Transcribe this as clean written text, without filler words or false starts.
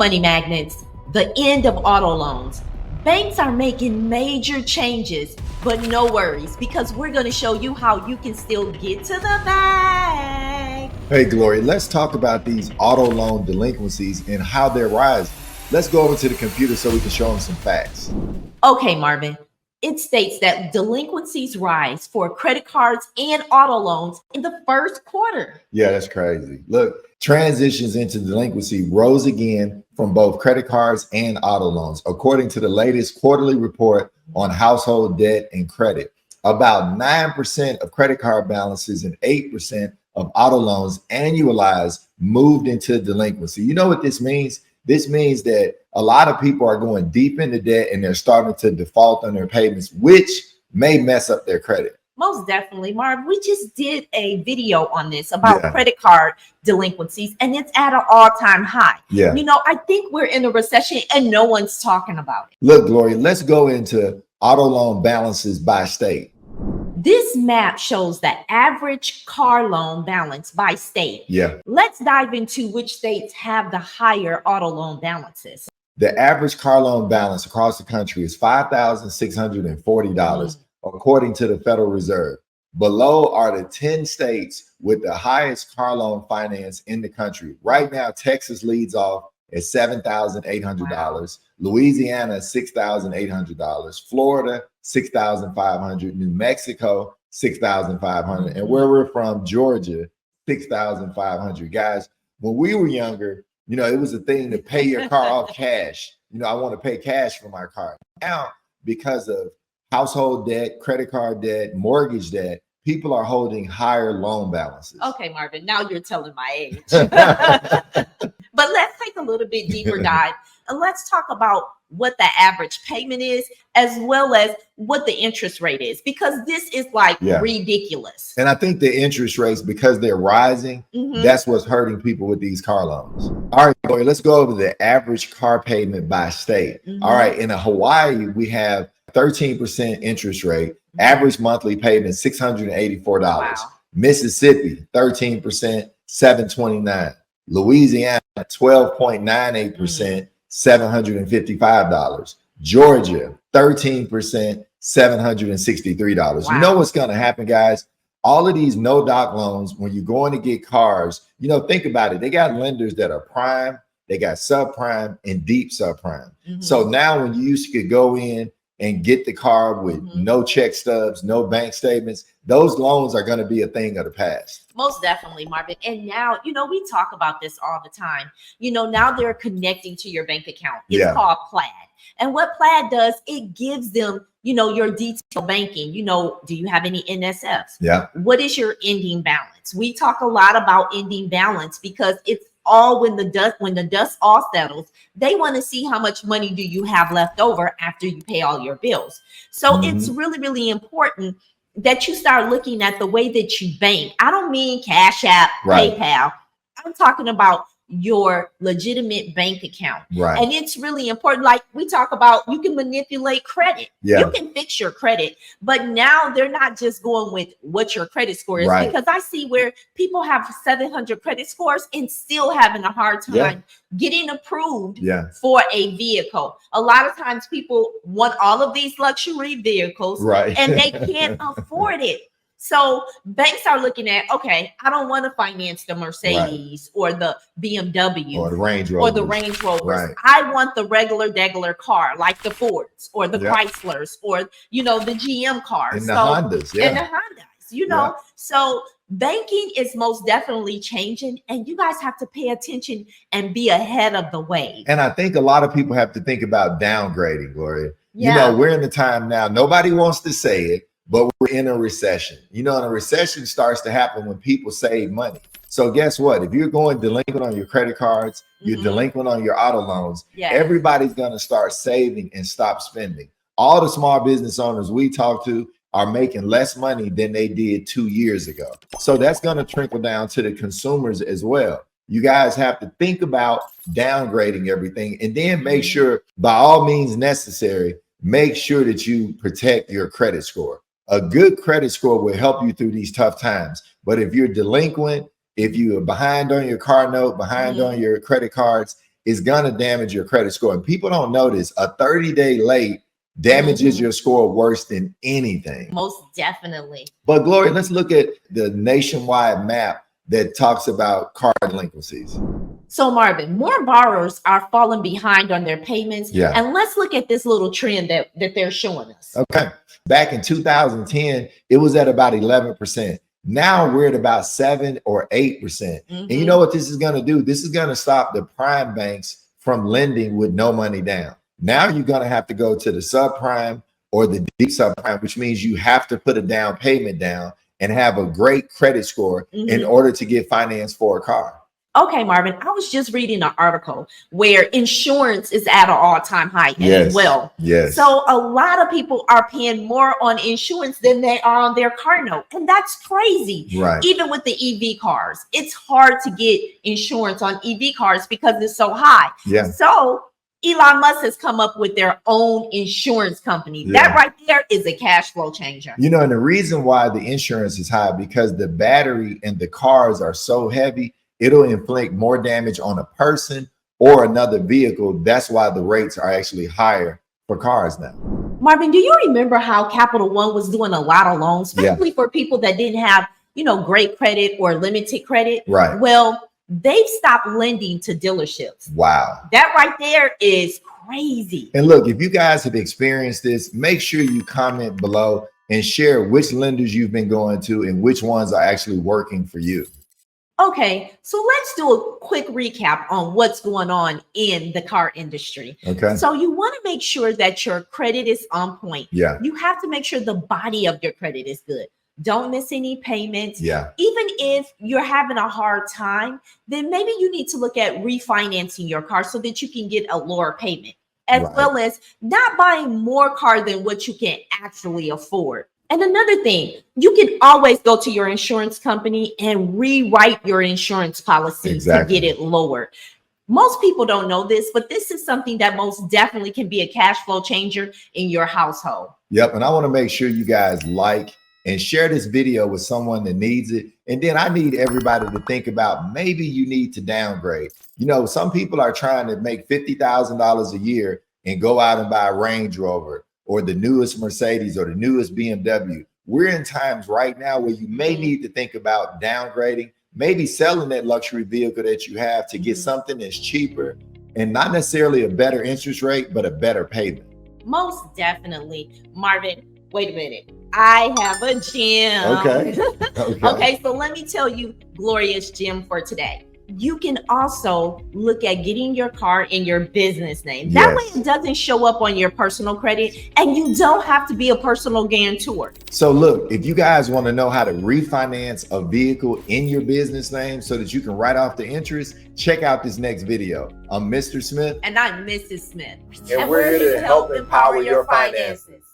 money magnets, the end of auto loans. Banks are making major changes, but no worries, because we're going to show you how you can still get to the bag. Hey, Glory, let's talk about these auto loan delinquencies and how they're rising. Let's go over to the computer so we can show them some facts. Okay, Marvin. It states that delinquencies rise for credit cards and auto loans in the first quarter. Yeah, that's crazy. Look, transitions into delinquency rose again from both credit cards and auto loans, according to the latest quarterly report on household debt and credit. About 9% of credit card balances and 8% of auto loans annualized moved into delinquency. You know what this means? This means that a lot of people are going deep into debt and they're starting to default on their payments, which may mess up their credit. Most definitely, Marv. We just did a video on this about credit card delinquencies, and it's at an all-time high. Yeah. You know, I think we're in a recession and no one's talking about it. Look, Gloria, let's go into auto loan balances by state. This map shows the average car loan balance by state. Yeah. Let's dive into which states have the higher auto loan balances. The average car loan balance across the country is $5,640, according to the Federal Reserve. Below are the 10 states with the highest car loan finance in the country. Right now, Texas leads off at $7,800. Louisiana, $6,800. Florida, $6,500. New Mexico, $6,500. And where we're from, Georgia, $6,500. Guys, when we were younger, you know, it was a thing to pay your car off cash. You know, I want to pay cash for my car. Now, because of household debt, credit card debt, mortgage debt, people are holding higher loan balances. Okay, Marvin, now you're telling my age. But let's take a little bit deeper dive and let's talk about what the average payment is, as well as what the interest rate is, because this is like ridiculous. And I think the interest rates, because they're rising, that's what's hurting people with these car loans. All right, Gloria, let's go over the average car payment by state. All right, in Hawaii, we have 13% interest rate, average monthly payment $684. Wow. Mississippi, 13%, $729. Louisiana, 12.98%, $755. Georgia, 13%, $763. Wow. You know what's going to happen, guys? All of these no-doc loans, when you're going to get cars, you know, think about it. They got lenders that are prime, they got subprime and deep subprime. So now when you could go in and get the car with no check stubs, no bank statements, those loans are going to be a thing of the past. Most definitely, Marvin. And now, you know, we talk about this all the time. You know, now they're connecting to your bank account. It's called Plaid. And what Plaid does, it gives them, you know, your detailed banking. You know, do you have any NSFs? Yeah. What is your ending balance? We talk a lot about ending balance because it's all when the dust all settles, they want to see how much money do you have left over after you pay all your bills. So it's really, really important that you start looking at the way that you bank. I don't mean Cash App, PayPal. I'm talking about your legitimate bank account. And it's really important. Like we talk about, you can manipulate credit. You can fix your credit, but now they're not just going with what your credit score is, because I see where people have 700 credit scores and still having a hard time getting approved for a vehicle. A lot of times people want all of these luxury vehicles and they can't afford it. So banks are looking at, okay, I don't want to finance the Mercedes or the BMW or the Range Rover. I want the regular car, like the Fords or the Chryslers or, you know, the GM cars. And the Hondas. And the Hondas, you know. So banking is most definitely changing, and you guys have to pay attention and be ahead of the wave. And I think a lot of people have to think about downgrading, Gloria. You know, we're in the time now, nobody wants to say it, but we're in a recession. You know, and a recession starts to happen when people save money. So guess what? If you're going delinquent on your credit cards, you're delinquent on your auto loans, everybody's going to start saving and stop spending. All the small business owners we talk to are making less money than they did 2 years ago. So that's going to trickle down to the consumers as well. You guys have to think about downgrading everything, and then make sure, by all means necessary, make sure that you protect your credit score. A good credit score will help you through these tough times. But if you're delinquent, if you're behind on your car note, behind on your credit cards, is going to damage your credit score. And people don't notice a 30-day late damages your score worse than anything. Most definitely. But Gloria, let's look at the nationwide map that talks about car delinquencies. So Marvin, more borrowers are falling behind on their payments. Yeah. And let's look at this little trend that they're showing us. Okay. Back in 2010, it was at about 11%. Now we're at about 7 or 8%. And you know what this is going to do? This is going to stop the prime banks from lending with no money down. Now you're going to have to go to the subprime or the deep subprime, which means you have to put a down payment down and have a great credit score in order to get financed for a car. Okay, Marvin, I was just reading an article where insurance is at an all-time high as well. Yes. So a lot of people are paying more on insurance than they are on their car note. And that's crazy. Right. Even with the EV cars, it's hard to get insurance on EV cars because it's so high. Yeah. So Elon Musk has come up with their own insurance company. Yeah. That right there is a cash flow changer. You know, and the reason why the insurance is high, because the battery and the cars are so heavy, it'll inflict more damage on a person or another vehicle. That's why the rates are actually higher for cars now. Marvin, do you remember how Capital One was doing a lot of loans, especially for people that didn't have, you know, great credit or limited credit? Right. Well, they've stopped lending to dealerships. Wow. That right there is crazy. And look, if you guys have experienced this, make sure you comment below and share which lenders you've been going to and which ones are actually working for you. Okay, so let's do a quick recap on what's going on in the car industry. Okay. So you want to make sure that your credit is on point. Yeah. You have to make sure the body of your credit is good. Don't miss any payments. Yeah. Even if you're having a hard time, then maybe you need to look at refinancing your car so that you can get a lower payment, as well as not buying more car than what you can actually afford. And another thing, you can always go to your insurance company and rewrite your insurance policy to get it lower. Most people don't know this, but this is something that most definitely can be a cash flow changer in your household. Yep. And I want to make sure you guys like and share this video with someone that needs it. And then I need everybody to think about, maybe you need to downgrade. You know, some people are trying to make $50,000 a year and go out and buy a Range Rover or the newest Mercedes or the newest BMW. We're in times right now where you may need to think about downgrading, maybe selling that luxury vehicle that you have to get something that's cheaper and not necessarily a better interest rate, but a better payment. Most definitely. Marvin, wait a minute. I have a gem. Okay, so let me tell you Gloria's gem for today. You can also look at getting your car in your business name. That way it doesn't show up on your personal credit and you don't have to be a personal guarantor. So look, if you guys want to know how to refinance a vehicle in your business name so that you can write off the interest, check out this next video. I'm Mr. Smith. And I'm Mrs. Smith. And we're here to help empower your finances.